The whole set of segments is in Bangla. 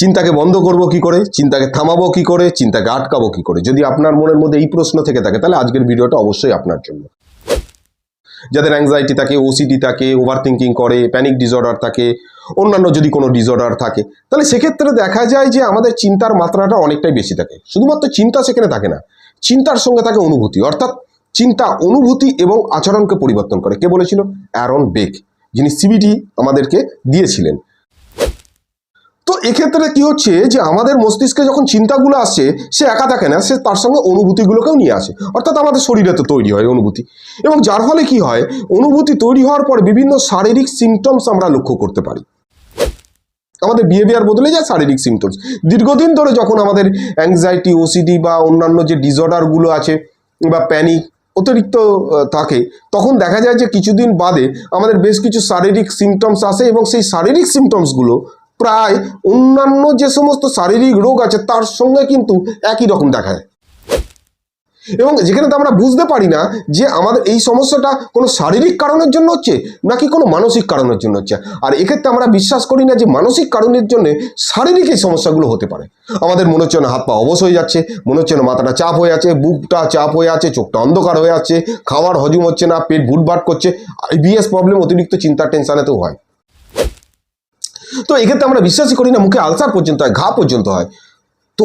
চিন্তাকে বন্ধ করব কি করে, চিন্তাকে থামাবো কি করে, চিন্তাকে আটকাবো কি করে? যদি আপনার মনের মধ্যে এই প্রশ্ন থেকে থাকে তাহলে আজকের ভিডিওটা অবশ্যই আপনার জন্য। যাদের অ্যাংজাইটি থাকে, ওসিডি থাকে, ওভার থিঙ্কিং করে, প্যানিক ডিসঅর্ডার থাকে, অন্যান্য যদি কোনো ডিসঅর্ডার থাকে, তাহলে সেক্ষেত্রে দেখা যায় যে আমাদের চিন্তার মাত্রাটা অনেকটাই বেশি থাকে। শুধুমাত্র চিন্তা সেখানে থাকে না, চিন্তার সঙ্গে থাকে অনুভূতি, অর্থাৎ চিন্তা অনুভূতি এবং আচরণকে পরিবর্তন করে। কে বলেছিল? অ্যারন বেক, যিনি সিবিটি আমাদেরকে দিয়েছিলেন। তো এক্ষেত্রে কি হচ্ছে যে আমাদের মস্তিষ্কে যখন চিন্তাগুলো আসছে, সে একা থাকে না, সে তার সঙ্গে অনুভূতিগুলোকেও নিয়ে আসে। অর্থাৎ আমাদের শরীরে তো তৈরি হয় অনুভূতি, এবং যার ফলে কি হয়, অনুভূতি তৈরি হওয়ার পর বিভিন্ন শারীরিক সিমটমস আমরা লক্ষ্য করতে পারি। আমাদের বিহেভিয়ার বদলে যায়, শারীরিক সিমটমস। দীর্ঘদিন ধরে যখন আমাদের অ্যাংজাইটি, ওসিডি বা অন্যান্য যে ডিসঅর্ডারগুলো আছে বা প্যানিক অতিরিক্ত থাকে, তখন দেখা যায় যে কিছুদিন বাদে আমাদের বেশ কিছু শারীরিক সিমটমস আসে, এবং সেই শারীরিক সিমটমসগুলো প্রায় অন্যান্য যে সমস্ত শারীরিক রোগ আছে তার সঙ্গে কিন্তু একই রকম দেখায়। এবং যেখানে তো আমরা বুঝতে পারি না যে আমাদের এই সমস্যাটা কোনো শারীরিক কারণের জন্য হচ্ছে নাকি কোনো মানসিক কারণের জন্য হচ্ছে। আর এক্ষেত্রে আমরা বিশ্বাস করি না যে মানসিক কারণের জন্য শারীরিক এই সমস্যাগুলো হতে পারে। আমাদের মনে হচ্ছে না হাত পা অবশ হয়ে যাচ্ছে, মনে হচ্ছে না মাথাটা চাপ হয়ে আছে, বুকটা চাপ হয়ে আছে, চোখটা অন্ধকার হয়ে যাচ্ছে, খাবার হজম হচ্ছে না, পেট ভুটভাট করছে। আইবিএস প্রবলেম অতিরিক্ত চিন্তা টেনশানেতেও হয়। তো এক্ষেত্রে আমরা বিশ্বাসই করি না, মুখে আলসার পর্যন্ত হয়, ঘা পর্যন্ত হয়। তো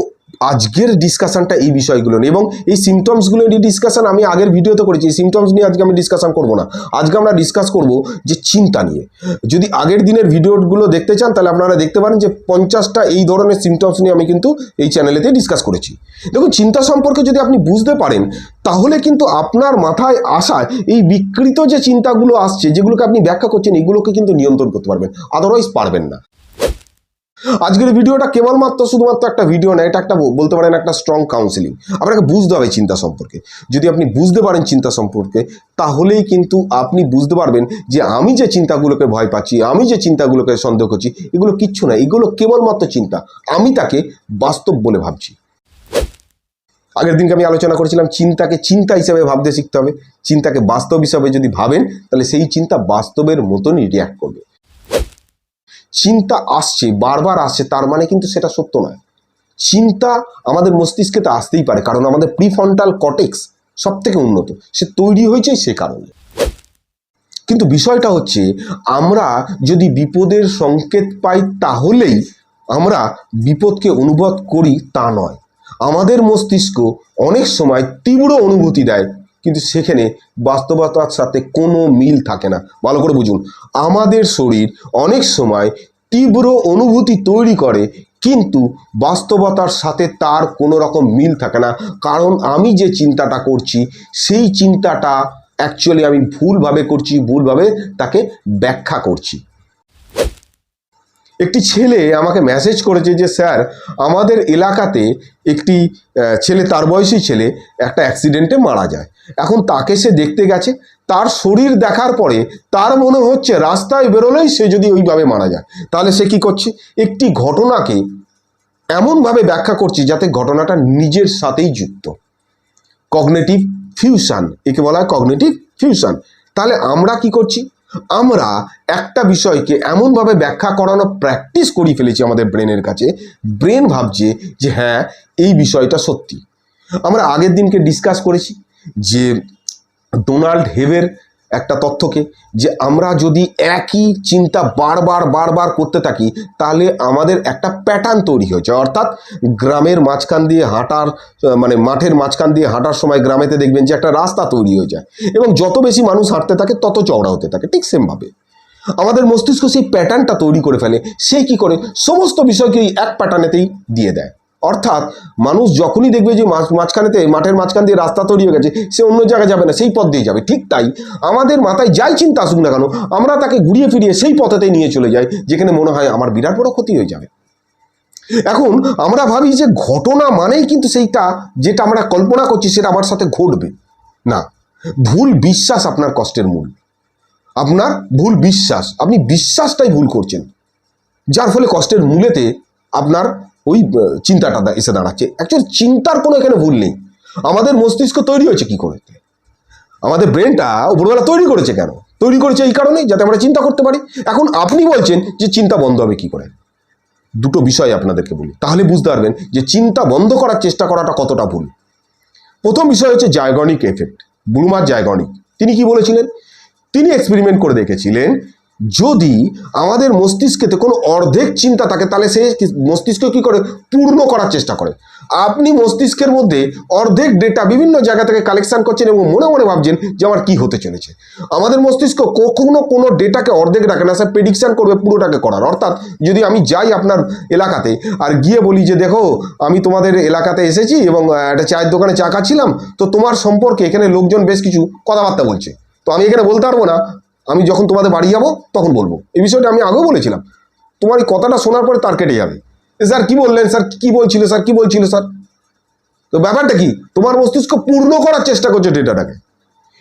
আজকের ডিসকাশনটা এই বিষয়গুলো নিয়ে, এবং এই সিমটমসগুলো নিয়ে ডিসকাশন আমি আগের ভিডিওতে করেছি। এই সিমটমস নিয়ে আজকে আমি ডিসকাশন করব না, আজকে আমরা ডিসকাস করব যে চিন্তা নিয়ে। যদি আগের দিনের ভিডিওগুলো দেখতে চান তাহলে আপনারা দেখতে পারেন যে 50টা এই ধরনের সিমটমস নিয়ে আমি কিন্তু এই চ্যানেলেতে ডিসকাস করেছি। দেখুন, চিন্তা সম্পর্কে যদি আপনি বুঝতে পারেন তাহলে কিন্তু আপনার মাথায় আসা এই বিকৃত যে চিন্তাগুলো আসছে, যেগুলোকে আপনি ব্যাখ্যা করছেন, এগুলোকে কিন্তু নিয়ন্ত্রণ করতে পারবেন, আদারওয়াইজ পারবেন না। আজকের ভিডিওটা কেবলমাত্র শুধুমাত্র একটা ভিডিও না, এটা একটা বলতে পারেন একটা স্ট্রং কাউন্সিলিং। আপনাকে বুঝতে হবে চিন্তা সম্পর্কে। যদি আপনি বুঝতে পারেন চিন্তা সম্পর্কে, তাহলেই কিন্তু আপনি বুঝতে পারবেন যে আমি যে চিন্তাগুলোকে ভয় পাচ্ছি, আমি যে চিন্তাগুলোকে সন্দেহ করছি, এগুলো কিচ্ছু না, এগুলো কেবলমাত্র চিন্তা। আমি তাকে বাস্তব বলে ভাবছি। আগের দিনকে আমি আলোচনা করেছিলাম চিন্তাকে চিন্তা হিসাবে ভাবতে শিখতে হবে। চিন্তাকে বাস্তব হিসাবে যদি ভাবেন তাহলে সেই চিন্তা বাস্তবের মতনই রিয়াক্ট করবে। চিন্তা আসছে, বারবার আসছে, তার মানে কিন্তু সেটা সত্য নয়। চিন্তা আমাদের মস্তিষ্কে তো আসতেই পারে, কারণ আমাদের প্রিফ্রন্টাল কর্টেক্স সব থেকে উন্নত, সে তৈরি হয়েছে সে কারণে। কিন্তু বিষয়টা হচ্ছে, আমরা যদি বিপদের সংকেত পাই তাহলেই আমরা বিপদকে অনুভব করি তা নয়। আমাদের মস্তিষ্ক অনেক সময় তীব্র অনুভূতি দেয়, কিন্তু সেখানে বাস্তবতার সাথে কোনো মিল থাকে না। ভালো করে বুঝুন, আমাদের শরীর অনেক সময় তীব্র অনুভূতি তৈরি করে, কিন্তু বাস্তবতার সাথে তার কোনো রকম মিল থাকে না। কারণ আমি যে চিন্তাটা করছি সেই চিন্তাটা অ্যাকচুয়ালি আমি ভুলভাবে করছি, ভুলভাবে তাকে ব্যাখ্যা করছি। একটি ছেলে আমাকে মেসেজ করেছে যে স্যার, আমাদের এলাকাতে একটি ছেলে, তার বয়সী ছেলে, একটা অ্যাক্সিডেন্টে মারা যায়। এখন তাকে সে দেখতে গেছে, তার শরীর দেখার পরে তার মনে হচ্ছে রাস্তায় বেরোলেই সে যদি ওইভাবে মারা যায়। তাহলে সে কি করছে? একটি ঘটনাকে এমনভাবে ব্যাখ্যা করছে যাতে ঘটনাটা নিজের সাথেই যুক্ত। কগনিটিভ ফিউশন, একে বলা হয় কগনিটিভ ফিউশন। তাহলে আমরা কি করছি? আমরা একটা বিষয়কে এমনভাবে ব্যাখ্যা করানো প্র্যাকটিস করি ফেলেছি আমাদের ব্রেনের কাছে। ব্রেন ভাবছে যে হ্যাঁ, এই বিষয়টা সত্যি। আমরা আগের দিনকে ডিসকাস করেছি যে ডোনাল্ড হেবের একটা তথ্যকে, যে আমরা যদি একই চিন্তা বারবার করতে থাকি তাহলে আমাদের একটা প্যাটার্ন তৈরি হয়েছে। অর্থাৎ গ্রামের মাঝখান দিয়ে হাঁটার, মানে মাঠের মাঝখান দিয়ে হাঁটার সময় গ্রামেতে দেখবেন যে একটা রাস্তা তৈরি হয়ে যায়, এবং যত বেশি মানুষ হাঁটতে থাকে তত চওড়া হতে থাকে। ঠিক সেমভাবে আমাদের মস্তিষ্ক সেই প্যাটার্নটা তৈরি করে ফেলে। সে কি করে? সমস্ত বিষয়কেই এক প্যাটার্নেতেই দিয়ে দেয়। অর্থাৎ মানুষ যখনই দেখবে যে মাঝখানেতে, মাঠের মাঝখান দিয়ে রাস্তা তৈরি হয়ে গেছে, সে অন্য জায়গায় যাবে না, সেই পথ দিয়ে যাবে। ঠিক তাই আমাদের মাথায় যাই চিন্তা আসুক না কেন, আমরা তাকে ঘুরিয়ে ফিরিয়ে সেই পথেতেই নিয়ে চলে যাই, যেখানে মনে হয় আমার বিরাট বড় ক্ষতি হয়ে যাবে। এখন আমরা ভাবি যে ঘটনা মানেই কিন্তু সেইটা, যেটা আমরা কল্পনা করছি সেটা আমার সাথে ঘটবে না। ভুল বিশ্বাস আপনার কষ্টের মূল। আপনার ভুল বিশ্বাস, আপনি বিশ্বাসটাই ভুল করছেন, যার ফলে কষ্টের মূলেতে আপনার ওই চিন্তাটা এসে দাঁড়াচ্ছে। অ্যাকচুয়ালি চিন্তার কোনো এখানে ভুল নেই। আমাদের মস্তিষ্ক তৈরি হয়েছে কি করে? আমাদের ব্রেনটা উপরবেলা তৈরি করেছে কেন? তৈরি করেছে এই কারণেই যাতে আমরা চিন্তা করতে পারি। এখন আপনি বলছেন যে চিন্তা বন্ধ হবে কি করে? দুটো বিষয় আপনাদেরকে বলি, তাহলে বুঝতে পারবেন যে চিন্তা বন্ধ করার চেষ্টা করাটা কতটা ভুল। প্রথম বিষয় হচ্ছে জাইগনিক এফেক্ট, ব্লুমার জাইগনিক। তিনি কি বলেছিলেন? তিনি এক্সপেরিমেন্ট করে দেখেছিলেন যদি আমাদের মস্তিষ্কেতে কোনো অর্ধেক চিন্তা থাকে তাহলে সে মস্তিষ্ক কি করে পূর্ণ করার চেষ্টা করে। আপনি মস্তিষ্কের মধ্যে অর্ধেক ডেটা বিভিন্ন জায়গা থেকে কালেকশন করছেন এবং মনে মনে ভাবছেন যে আমার কি হতে চলেছে। আমাদের মস্তিষ্ক কখনো কোনো ডেটাকে অর্ধেক রাখে না, সে প্রেডিকশন করবে পুরোটাকে করার। অর্থাৎ যদি আমি যাই আপনার এলাকাতে আর গিয়ে বলি যে দেখো আমি তোমাদের এলাকাতে এসেছি এবং একটা চায়ের দোকানে চা খাচ্ছিলাম, তো তোমার সম্পর্কে এখানে লোকজন বেশ কিছু কথাবার্তা বলছে, তো আমি এখানে বলতে পারবো না, আমি যখন তোমাদের বাড়ি যাবো তখন বলবো। এই বিষয়টা আমি আগেও বলেছিলাম। তোমার এই কথাটা শোনার পরে তার কেটে যাবে, স্যার কি বললেন, স্যার কি বলছিল, স্যার কি বলছিল স্যার। তো ব্যাপারটা কি, তোমার মস্তিষ্ক পূর্ণ করার চেষ্টা করছে ডেটাটাকে,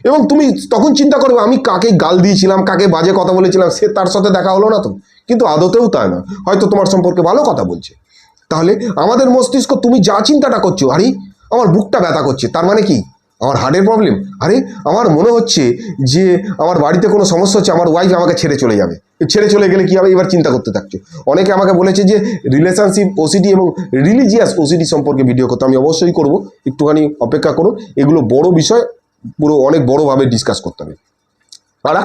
এবং তুমি তখন চিন্তা করবে আমি কাকে গাল দিয়েছিলাম, কাকে বাজে কথা বলেছিলাম, সে তার সাথে দেখা হলো না তো, কিন্তু আদতেও তাই না, হয়তো তোমার সম্পর্কে ভালো কথা বলছে। তাহলে আমাদের মস্তিষ্ক তুমি যা চিন্তাটা করছো, আরে আমার বুকটা ব্যথা করছে, তার মানে কি আমার হার্টের প্রবলেম, আরে আমার মনে হচ্ছে যে আমার বাড়িতে কোনো সমস্যা হচ্ছে, আমার ওয়াইফ আমাকে ছেড়ে চলে যাবে, ছেড়ে চলে গেলে কি হবে, এবার চিন্তা করতে থাকছো। অনেকে আমাকে বলেছে যে রিলেশনশিপ ওসিডি এবং রিলিজিয়াস ওসিডি সম্পর্কে ভিডিও করতে, আমি অবশ্যই করব, একটুখানি অপেক্ষা করুন, এগুলো বড় বিষয়, পুরো অনেক বড়োভাবে ডিসকাস করতে হবে। আর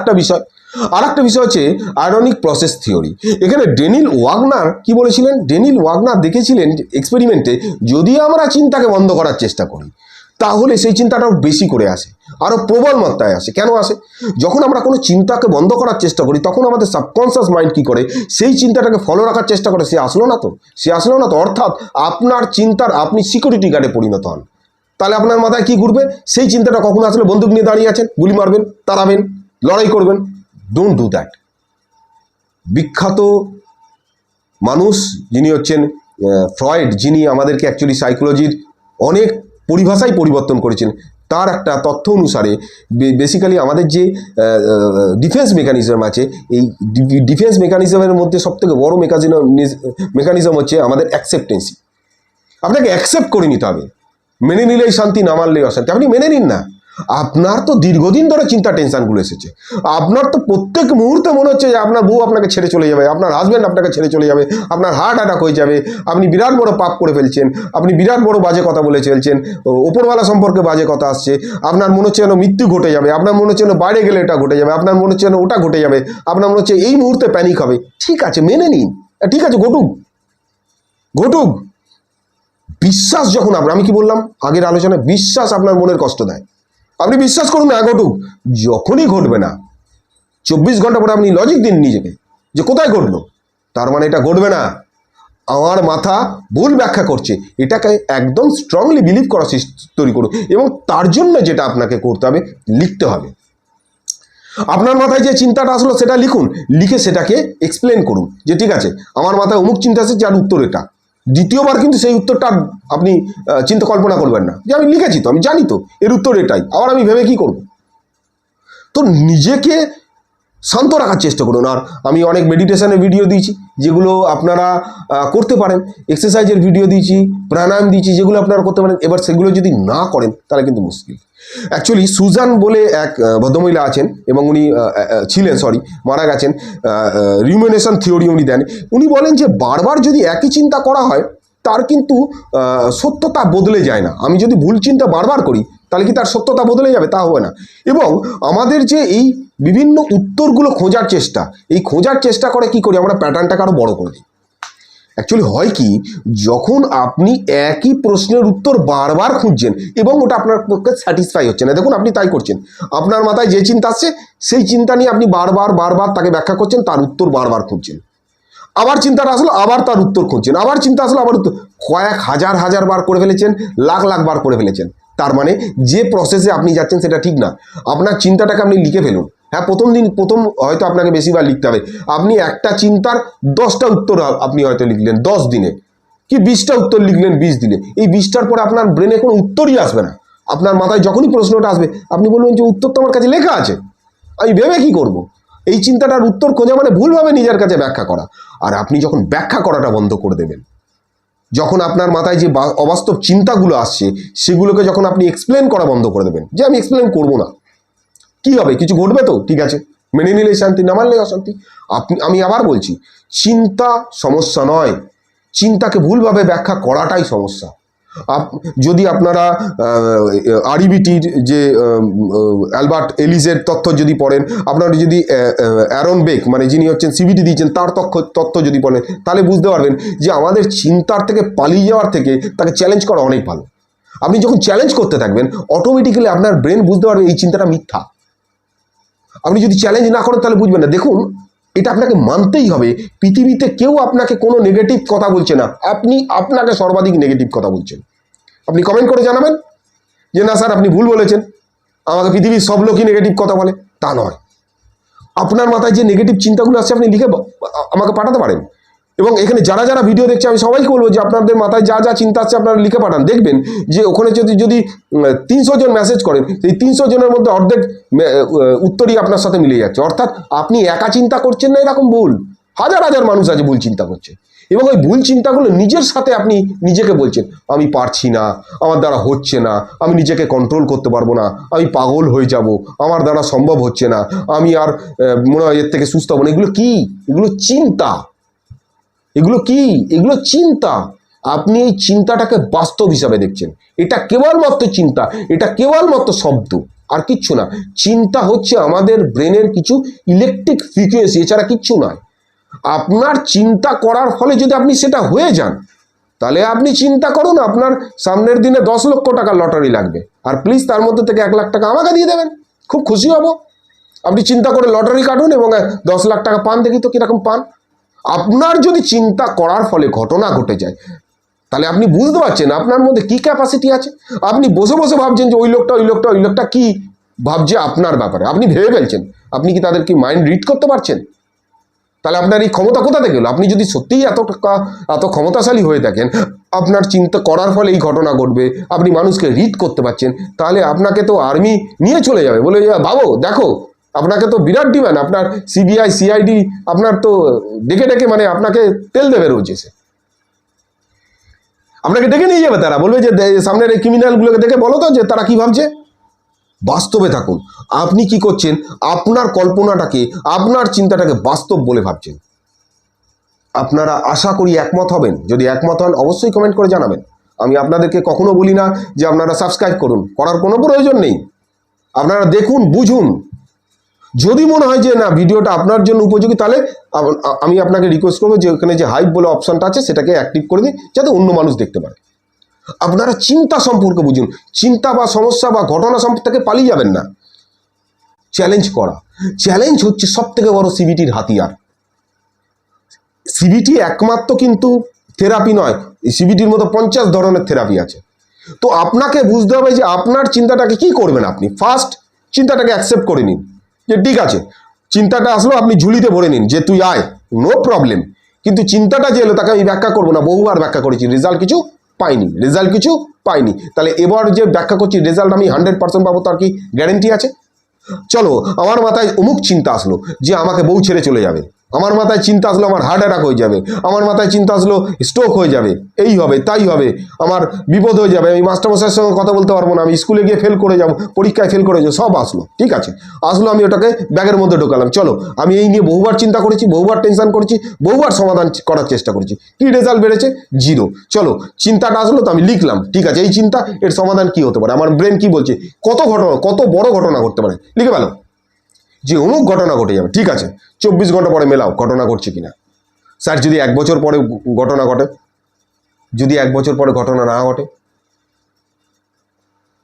একটা বিষয় হচ্ছে আয়রনিক প্রসেস থিওরি। এখানে ডেনিল ওয়াগনার কি বলেছিলেন? ডেনিল ওয়াগনার দেখেছিলেন এক্সপেরিমেন্টে যদি আমরা চিন্তাকে বন্ধ করার চেষ্টা করি তাহলে সেই চিন্তাটা বেশি করে আসে, আরও প্রবল মাত্রায় আসে। কেন আসে? যখন আমরা কোনো চিন্তাকে বন্ধ করার চেষ্টা করি তখন আমাদের সাবকনসিয়াস মাইন্ড কি করে, সেই চিন্তাটাকে ফলো রাখার চেষ্টা করে, সে আসলো না তো, অর্থাৎ আপনার চিন্তার আপনি সিকিউরিটি গার্ডে পরিণত হন। তাহলে আপনার মাথায় কি ঘুরবে, সেই চিন্তাটা কখন আসলে বন্দুক নিয়ে দাঁড়িয়ে আছেন, গুলি মারবেন, তাড়াবেন, লড়াই করবেন। Don't do that. বিখ্যাত মানুষ যিনি হচ্ছেন ফ্রয়েড, যিনি আমাদেরকে অ্যাকচুয়ালি সাইকোলজির অনেক পরিভাষাই পরিবর্তন করেছেন, তার একটা তথ্য অনুসারে বেসিক্যালি আমাদের যে ডিফেন্স মেকানিজম আছে, এই ডিফেন্স মেকানিজমের মধ্যে সবথেকে বড় মেকানিজম হচ্ছে আমাদের অ্যাকসেপ্টেন্সি। আপনাকে অ্যাকসেপ্ট করে নিতে হবে, মেনে নিলেই শান্তি, না মানলেই অশান্তি। আপনি মেনে নিন না, আপনার তো দীর্ঘদিন ধরে চিন্তা টেনশনগুলো এসেছে, আপনার তো প্রত্যেক মুহূর্তে মনে হচ্ছে যে আপনার বউ আপনাকে ছেড়ে চলে যাবে, আপনার হাজব্যান্ড আপনাকে ছেড়ে চলে যাবে, আপনার হার্ট অ্যাটাক হয়ে যাবে, আপনি বিরাট বড় পাপ করে ফেলছেন, আপনি বিরাট বড় বাজে কথা বলে ফেলছেন, ওপরওয়ালা সম্পর্কে বাজে কথা আসছে, আপনার মনে হচ্ছে যেন মৃত্যু ঘটে যাবে, আপনার মনে হচ্ছে যেন বাইরে গেলে এটা ঘটে যাবে, আপনার মনে হচ্ছে যেন ওটা ঘটে যাবে, আপনার মনে হচ্ছে এই মুহূর্তে প্যানিক হবে। ঠিক আছে, মেনে নিন, ঠিক আছে, ঘটুক। বিশ্বাস যখন আমি কি বললাম আগের আলোচনায়, বিশ্বাস আপনার মনের কষ্ট দেয়, আপনি বিশ্বাস করুন না, ঘটুক। যখনই ঘটবে না 24 ঘন্টা পরে আপনি লজিক দিন নিজেকে যে কোথায় ঘটলো, তার মানে এটা ঘটবে না, আমার মাথা ভুল ব্যাখ্যা করছে, এটাকে একদম স্ট্রংলি বিলিভ করা তৈরি করুন। এবং তার জন্য যেটা আপনাকে করতে হবে, লিখতে হবে। আপনার মাথায় যে চিন্তাটা আসলো সেটা লিখুন, লিখে সেটাকে এক্সপ্লেন করুন যে ঠিক আছে আমার মাথায় অমুক চিন্তা আছে, যার উত্তর এটা। দ্বিতীয়বার কিন্তু সেই উত্তরটা আপনি চিন্তা কল্পনা করবেন না যে আমি লিখেছি তো, আমি জানি তো এর উত্তর এটাই, আবার আমি ভেবে কি করব। তো নিজেকে শান্ত রাখার চেষ্টা করুন। আর আমি অনেক মেডিটেশনের ভিডিও দিয়েছি যেগুলো আপনারা করতে পারেন, এক্সারসাইজের ভিডিও দিয়েছি, প্রাণায়াম দিয়েছি, যেগুলো আপনারা করতে পারেন। এবার সেগুলো যদি না করেন তাহলে কিন্তু মুশকিল। অ্যাকচুয়ালি সুজান বলে এক ভদ্রমহিলা আছেন এবং উনি মারা গেছেন, রিউমিনেশন থিওরি উনি দেন। উনি বলেন যে বারবার যদি একই চিন্তা করা হয় তার কিন্তু সত্যতা বদলে যায় না। আমি যদি ভুল চিন্তা বারবার করি তাহলে কি তার সত্যতা বদলে যাবে? তা হবে না। এবং আমাদের যে এই বিভিন্ন উত্তরগুলো খোঁজার চেষ্টা করে কি করি আমরা, প্যাটার্নটাকে আরো বড় করে দিই। অ্যাকচুয়ালি হয় কি, যখন আপনি একই প্রশ্নের উত্তর বারবার খুঁজছেন এবং ওটা আপনার পক্ষে স্যাটিসফাই হচ্ছে না, দেখুন আপনি তাই করছেন, আপনার মাথায় যে চিন্তা আসছে সেই চিন্তা নিয়ে আপনি বারবার তাকে ব্যাখ্যা করছেন, তার উত্তর বারবার খুঁজছেন, আবার চিন্তাটা আসলো আবার তার উত্তর খুঁজছেন, আবার চিন্তা আসলো আবার উত্তর, কয়েক হাজার বার করে ফেলেছেন, লাখ বার করে ফেলেছেন। তার মানে যে প্রসেসে আপনি যাচ্ছেন সেটা ঠিক না। আপনার চিন্তাটাকে আপনি লিখে ফেলুন। হ্যাঁ, প্রথম হয়তো আপনাকে বেশিবার লিখতে হবে। আপনি একটা চিন্তার 10টা উত্তর আপনি হয়তো লিখলেন 10 দিনে, কি 20টা উত্তর লিখলেন 20 দিনে। এই 20টার পরে আপনার ব্রেনে কোনো উত্তরই আসবে না। আপনার মাথায় যখনই প্রশ্নটা আসবে আপনি বলবেন যে উত্তর তো আমার কাছে লেখা আছে, আমি ভেবে কি করব। এই চিন্তাটার উত্তর খোঁজা মানে ভুলভাবে নিজের কাছে ব্যাখ্যা করা। আর আপনি যখন ব্যাখ্যা করাটা বন্ধ করে দেবেন, যখন আপনার মাথায় যে অবাস্তব চিন্তাগুলো আসছে সেগুলোকে যখন আপনি এক্সপ্লেন করা বন্ধ করে দেবেন, যে আমি এক্সপ্লেন করবো না, কি হবে, কিছু ঘটবে তো, ঠিক আছে, মেনে নিলে শান্তি, না মানলে অশান্তি। আমি আবার বলছি, চিন্তা সমস্যা নয়, চিন্তাকে ভুলভাবে ব্যাখ্যা করাটাই সমস্যা। যদি আপনারা আরইবিটির যে অ্যালবার্ট এলিসের তথ্য যদি পড়েন, আপনারা যদি অ্যারন বেক মানে যিনি হচ্ছেন সিবিটি দিয়েছেন তার তথ্য যদি পড়েন, তাহলে বুঝতে পারবেন যে আমাদের চিন্তার থেকে পালিয়ে যাওয়ার থেকে তাকে চ্যালেঞ্জ করা অনেক ভালো। আপনি যখন চ্যালেঞ্জ করতে থাকবেন অটোমেটিক্যালি আপনার ব্রেন বুঝতে পারবে এই চিন্তাটা মিথ্যা। আপনি যদি চ্যালেঞ্জ না করেন তাহলে বুঝবেন না। দেখুন, এটা আপনাকে মানতেই হবে, পৃথিবীতে কেউ আপনাকে কোনো নেগেটিভ কথা বলছে না, আপনি আপনাকে সর্বাধিক নেগেটিভ কথা বলছেন। আপনি কমেন্ট করে জানাবেন যে না স্যার আপনি ভুল বলেছেন, আমাকে পৃথিবীর সব লোকই নেগেটিভ কথা বলে। তা নয়, আপনার মাথায় যে নেগেটিভ চিন্তাগুলো আসছে আপনি লিখে আমাকে পাঠাতে পারেন। এবং এখানে যারা যারা ভিডিও দেখছে আমি সবাইকে বলবো যে আপনাদের মাথায় যা যা চিন্তা আসছে আপনারা লিখে পাঠান। দেখবেন যে ওখানে যদি 300 জন মেসেজ করেন, সেই 300 জনের মধ্যে অর্ধেক উত্তরই আপনার সাথে মিলে যাচ্ছে। অর্থাৎ আপনি একা চিন্তা করছেন না, এরকম ভুল হাজার হাজার মানুষ আছে ভুল চিন্তা করছে, এবং ওই ভুল চিন্তাগুলো নিজের সাথে আপনি নিজেকে বলছেন আমি পারছি না, আমার দ্বারা হচ্ছে না, আমি নিজেকে কন্ট্রোল করতে পারবো না, আমি পাগল হয়ে যাব, আমার দ্বারা সম্ভব হচ্ছে না, আমি আর মনে হয় এর থেকে সুস্থ হবো না। এগুলো কি? এগুলো চিন্তা। এগুলো কি? এগুলো চিন্তা। আপনি এই চিন্তাটাকে বাস্তব হিসাবে দেখছেন। এটা কেবলমাত্র চিন্তা, এটা কেবলমাত্র শব্দ, আর কিচ্ছু না। চিন্তা হচ্ছে আমাদের ব্রেনের কিছু ইলেকট্রিক ফ্রিকোয়েন্সি, এছাড়া কিচ্ছু নয়। আপনার চিন্তা করার ফলে যদি আপনি সেটা হয়ে যান, তাহলে আপনি চিন্তা করুন আপনার সামনের দিনে 10 লক্ষ টাকার লটারি লাগবে, আর প্লিজ তার মধ্যে থেকে 1 লাখ টাকা আমাকে দিয়ে দেবেন, খুব খুশি হব। আপনি চিন্তা করে লটারি কাটুন এবং 10 লাখ টাকা পান, দেখি তো কিরকম পান। আপনার যদি চিন্তা করার ফলে ঘটনা ঘটে যায়, তাহলে আপনি বুঝতে পারছেন আপনার মধ্যে কি ক্যাপাসিটি আছে। আপনি বসে বসে ভাবছেন যে ওই লোকটা কি ভাবছে আপনার ব্যাপারে, আপনি ভেবে ফেলছেন। আপনি কি তাদের কি মাইন্ড রিড করতে পারছেন? তাহলে আপনার এই ক্ষমতা কোথা থেকে এলো? আপনি যদি সত্যিই এত ক্ষমতাশালী হয়ে থাকেন, আপনার চিন্তা করার ফলে এই ঘটনা ঘটবে, আপনি মানুষকে রিড করতে পারছেন, তাহলে আপনাকে তো আর্মি নিয়ে চলে যাবে, বলে বাবু দেখো আপনাকে তো বিরাট ডিমান্ড, আপনার সিবিআই সিআইডি আপনার তো ডেকে ডেকে মানে আপনাকে তেল দেবে রোজ এসে, আপনাকে ডেকে নিয়ে যাবে। তারা বলবে যে সামনের এই ক্রিমিনালগুলোকে দেখে বলো তো যে তারা কি ভাবছে। বাস্তবে থাকুন। আপনি কি করছেন? আপনার কল্পনাটাকে, আপনার চিন্তাটাকে বাস্তব বলে ভাবছেন। আপনারা আশা করি একমত হবেন। যদি একমত হন অবশ্যই কমেন্ট করে জানাবেন। আমি আপনাদেরকে কখনো বলি না যে আপনারা সাবস্ক্রাইব করুন, করার কোনো প্রয়োজন নেই। আপনারা দেখুন, বুঝুন। যদি মনে হয় যে না ভিডিওটা আপনার জন্য উপযোগী, তাহলে আমি আপনাকে রিকোয়েস্ট করবো যে ওখানে যে হাইপ বলে অপশনটা আছে সেটাকে অ্যাক্টিভ করে দিন, যাতে অন্য মানুষ দেখতে পারে। আপনারা চিন্তা সম্পর্কে বুঝুন। চিন্তা বা সমস্যা বা ঘটনা সম্পর্কে পালিয়ে যাবেন না। চ্যালেঞ্জ করা, চ্যালেঞ্জ হচ্ছে সব থেকে বড় সিবিটির হাতিয়ার। সিবিটি একমাত্র কিন্তু থেরাপি নয়, সিবিটির মতো 50 ধরনের থেরাপি আছে। তো আপনাকে বুঝতে হবে যে আপনার চিন্তাটাকে কি করবেন। আপনি ফার্স্ট চিন্তাটাকে অ্যাকসেপ্ট করে নিন যে ঠিক আছে, চিন্তাটা আসলো, আপনি ঝুলিতে ভরে নিন যে তুই আয়, নো প্রবলেম। কিন্তু চিন্তাটা যে এলো তাকে আমি ব্যাখ্যা করবো না, বহুবার ব্যাখ্যা করেছি, রেজাল্ট কিছু পাইনি। তাহলে এবার যে ব্যাখ্যা করছি রেজাল্ট আমি 100% পাবো, তার কি গ্যারেন্টি আছে? চলো, আমার মাথায় অমুক চিন্তা আসলো যে আমাকে বউ ছেড়ে চলে যাবে, আমার মাথায় চিন্তা আসলো আমার হার্ট অ্যাটাক হয়ে যাবে, আমার মাথায় চিন্তা আসলো স্ট্রোক হয়ে যাবে, এই হবে তাই হবে, আমার বিপদ হয়ে যাবে, আমি মাস্টারমশাইয়ের সঙ্গে কথা বলতে পারবো না, আমি স্কুলে গিয়ে ফেল করে যাবো, পরীক্ষায় ফেল করে যাবো। সব আসলো, ঠিক আছে, আসলো, আমি ওটাকে ব্যাগের মধ্যে ঢোকালাম। চলো, আমি এই নিয়ে বহুবার চিন্তা করেছি, বহুবার টেনশন করেছি, বহুবার সমাধান করার চেষ্টা করেছি, কি রেজাল্ট বেড়েছে? 0। চলো, চিন্তাটা আসলো তো আমি লিখলাম, ঠিক আছে, এই চিন্তা, এর সমাধান কি হতে পারে, আমার ব্রেন কি বলছে, কত বড় ঘটনা ঘটতে পারে, লিখে পেলাম যে অমুক ঘটনা ঘটে যাবে। ঠিক আছে, 24 ঘন্টা পরে মেলাও ঘটনা ঘটছে কিনা। স্যার যদি 1 বছর পরে ঘটনা ঘটে, যদি 1 বছর পরে ঘটনা না ঘটে,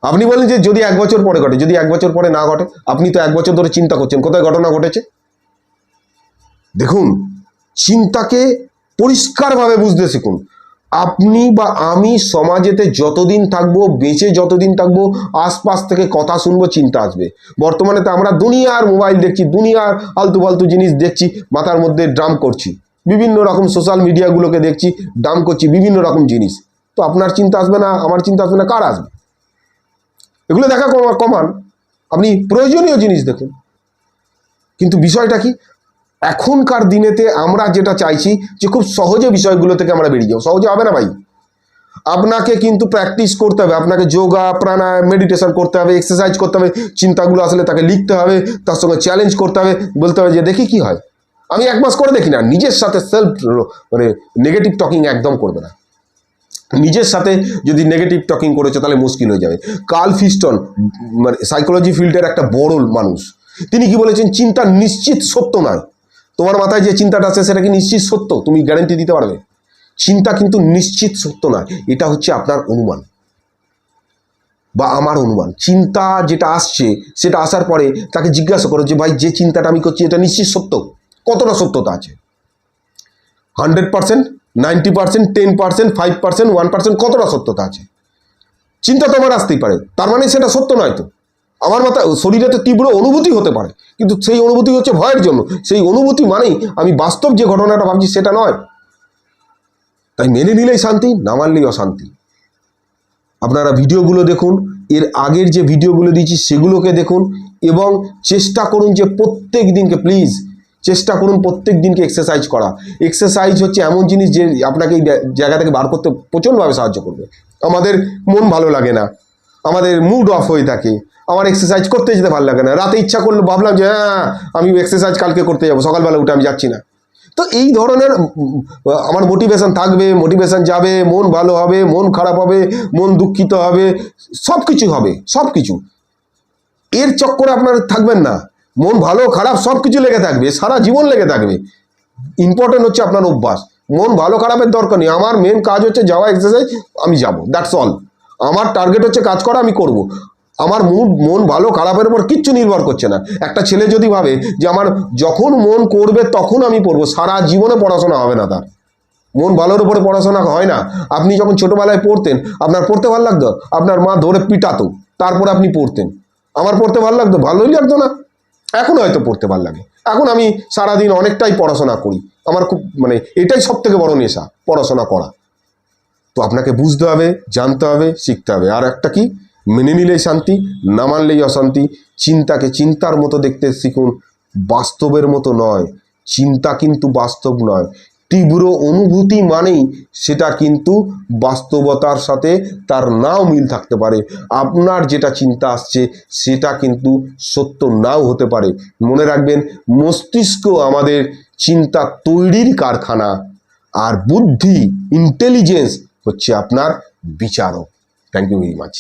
আপনি বলেন যে যদি 1 বছর পরে ঘটে, যদি 1 বছর পরে না ঘটে, আপনি তো 1 বছর ধরে চিন্তা করছেন, কোথায় ঘটনা ঘটেছে? দেখুন, চিন্তাকে পরিষ্কারভাবে বুঝতে শিখুন। আপনি বা আমি সমাজেতে যতদিন থাকবো, বেঁচে যতদিন থাকবো, আশপাশ থেকে কথা শুনবো, চিন্তা আসবে। বর্তমানে তো আমরা দুনিয়ার মোবাইল দেখছি, দুনিয়ার আলতু ফালতু জিনিস দেখছি, মাথার মধ্যে ড্রাম করছি, বিভিন্ন রকম সোশ্যাল মিডিয়াগুলোকে দেখছি, ড্রাম করছি বিভিন্ন রকম জিনিস। তো আপনার চিন্তা আসবে না, আমার চিন্তা আসবে না, কার আসবে? এগুলো দেখা কমান, আপনি প্রয়োজনীয় জিনিস দেখুন। কিন্তু বিষয়টা কি, এখনকার দিনেতে আমরা যেটা চাইছি যে খুব সহজে বিষয়গুলো থেকে আমরা বেরিয়ে যাবো। সহজে হবে না ভাই, আপনাকে কিন্তু প্র্যাকটিস করতে হবে, আপনাকে যোগা প্রাণায়াম মেডিটেশন করতে হবে, এক্সারসাইজ করতে হবে, চিন্তাগুলো আসলে তাকে লিখতে হবে, তার সঙ্গে চ্যালেঞ্জ করতে হবে, বলতে হবে যে দেখি কি হয়। আমি 1 মাস করে দেখি না, নিজের সাথে সেলফ মানে নেগেটিভ টকিং একদম করবে না। নিজের সাথে যদি নেগেটিভ টকিং করেছে তাহলে মুশকিল হয়ে যাবে। কার্ল ফিস্টন মানে সাইকোলজি ফিল্ডের একটা বড় মানুষ, তিনি কি বলেছেন, চিন্তা নিশ্চিত সত্য নয়। তোমার মাথায় যে চিন্তাটা আছে সেটা কি নিশ্চিত সত্য? তুমি গ্যারান্টি দিতে পারবে? চিন্তা কিন্তু নিশ্চিত সত্য নয়, এটা হচ্ছে আপনার অনুমান বা আমার অনুমান। চিন্তা যেটা আসছে সেটা আসার পরে তাকে জিজ্ঞাসা করো যে ভাই যে চিন্তাটা আমি করছি এটা নিশ্চিত সত্য, কতটা সত্যতা আছে? 100%, 90%, 10%, 5%, 1%, কতটা সত্যতা আছে? চিন্তা তো আমার আসতেই পারে, তার মানে সেটা সত্য নয় তো। আমার মাথায় শরীরে তো তীব্র অনুভূতি হতে পারে, কিন্তু সেই অনুভূতি হচ্ছে ভয়ের জন্য, সেই অনুভূতি মানেই আমি বাস্তব যে ঘটনাটা ভাবছি সেটা নয়। তাই মেনে নিলেই শান্তি, না মানলেই অশান্তি। আপনারা ভিডিওগুলো দেখুন, এর আগের যে ভিডিওগুলো দিয়েছি সেগুলোকে দেখুন, এবং চেষ্টা করুন যে প্রত্যেক দিনকে, প্লিজ চেষ্টা করুন প্রত্যেক দিনকে এক্সারসাইজ করা। এক্সারসাইজ হচ্ছে এমন জিনিস যে আপনাকে এই জায়গা থেকে বার করতে প্রচণ্ডভাবে সাহায্য করবে। আমাদের মন ভালো লাগে না, আমাদের মুড অফ হয়ে থাকে, আমার এক্সারসাইজ করতে যেতে ভালো লাগে না, রাতে ইচ্ছা করলে ভাবলাম যে হ্যাঁ আমি এক্সারসাইজ কালকে করতে যাবো, সকালবেলা উঠে আমি যাচ্ছি না। তো এই ধরনের আমার মোটিভেশন থাকবে, মোটিভেশন যাবে, মন ভালো হবে, মন খারাপ হবে, মন দুঃখিত হবে, সব কিছু হবে, সব কিছু। এর চক্করে আপনার থাকবেন না, মন ভালো খারাপ সব কিছু লেগে থাকবে, সারা জীবন লেগে থাকবে। ইম্পর্টেন্ট হচ্ছে আপনার অভ্যাস। মন ভালো খারাপের দরকার নেই, আমার মেন কাজ হচ্ছে যাওয়া, এক্সারসাইজ, আমি যাব, দ্যাটস অল। আমার টার্গেট হচ্ছে কাজ করা, আমি করব। আমার মন ভালো খারাপের উপর কিচ্ছু নির্ভর করছে না। একটা ছেলে যদি ভাবে যে আমার যখন মন করবে তখন আমি পড়বো, সারা জীবনে পড়াশোনা হবে না তার। মন ভালোর উপরে পড়াশোনা হয় না। আপনি যখন ছোটবেলায় পড়তেন, আপনার পড়তে ভালো লাগতো, আপনার মা ধরে পিটাতো, তারপরে আপনি পড়তেন। আমার পড়তে ভালো লাগতো? ভালোই লাগতো না। এখন হয়তো পড়তে ভালো লাগে, এখন আমি সারাদিন অনেকটাই পড়াশোনা করি, আমার খুব মানে এটাই সব থেকে বড় নেশা, পড়াশোনা করা। তো আপনাকে বুঝতে হবে, জানতে হবে, শিখতে হবে। আর একটা কি, মেনে নিলেই শান্তি, না মানলেই অশান্তি। চিন্তাকে চিন্তার মতো দেখতে শিখুন, বাস্তবের মতো নয়। চিন্তা কিন্তু বাস্তব নয়। তীব্র অনুভূতি মানেই সেটা কিন্তু বাস্তবতার সাথে তার নাও মিল থাকতে পারে। আপনার যেটা চিন্তা আসছে সেটা কিন্তু সত্য নাও হতে পারে। মনে রাখবেন, মস্তিষ্ক আমাদের চিন্তা তৈরির কারখানা, আর বুদ্ধি, ইন্টেলিজেন্স হচ্ছে আপনার বিচারক। Thank you very much.